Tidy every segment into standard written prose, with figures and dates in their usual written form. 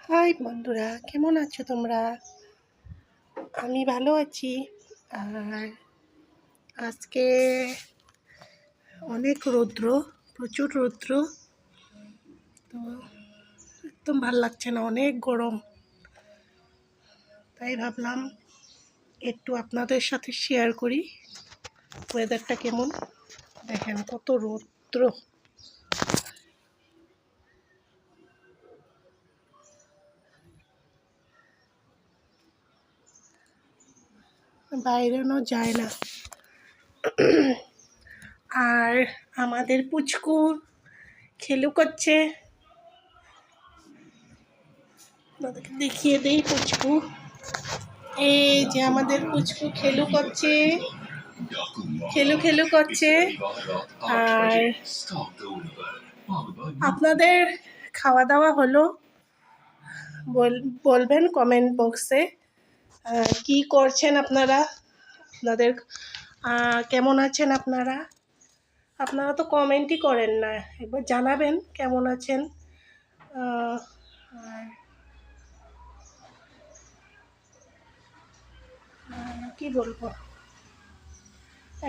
High বন্ধুরা, কেমন আছো তোমরা? আমি ভালো আছি। আর আজকে অনেক রৌদ্র, প্রচুর রৌদ্র। তো একদম ভাল লাগছে না, অনেক গরম। তাই ভাবলাম একটু আপনাদের সাথে শেয়ার করি ওয়েদারটা কেমন। দেখেন কত রৌদ্র। বাইরেও যায় না। আর আমাদের পুচকু খেলু করছে, আপনাদেরকে দেখিয়ে দেই। পুচকু, এই যে আমাদের পুচকু খেলু করছে, খেলু করছে। আর আপনাদের খাওয়া দাওয়া হলো? বলবেন কমেন্ট বক্সে কি করছেন আপনারা, আপনাদের কেমন আছেন আপনারা। আপনারা তো কমেন্টই করেন না, একবার জানাবেন কেমন আছেন। কি বলবো,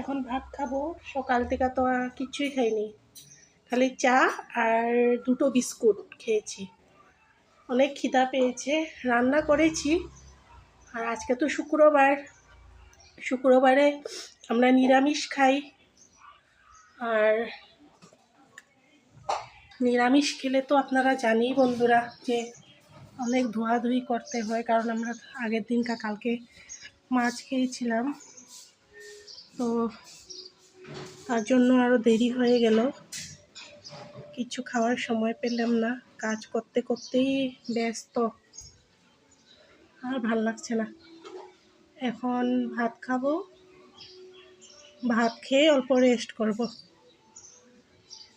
এখন ভাত খাবো। সকাল থেকে তো আর কিছুই খাইনি, খালি চা আর দুটো বিস্কুট খেয়েছি। অনেক খিদা পেয়েছে, রান্না করেছি। আর আজকে তো শুক্রবারে আমরা নিরামিষ খাই। আর নিরামিষ খেলে তো আপনারা জানেই বন্ধুরা যে অনেক ধোয়াধুয়ি করতে হয়, কারণ আমরা আগের কালকে মাছ খেয়েছিলাম। তো তার জন্য আরও দেরি হয়ে গেল, কিছু খাওয়ার সময় পেলাম না, কাজ করতে করতেই ব্যস্ত। আর ভাল লাগছে না। এখন ভাত খাবো, ভাত খেয়ে অল্প রেস্ট করব।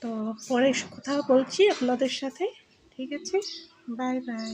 তো পরে কথা বলছি আপনাদের সাথে, ঠিক আছে? Bye bye.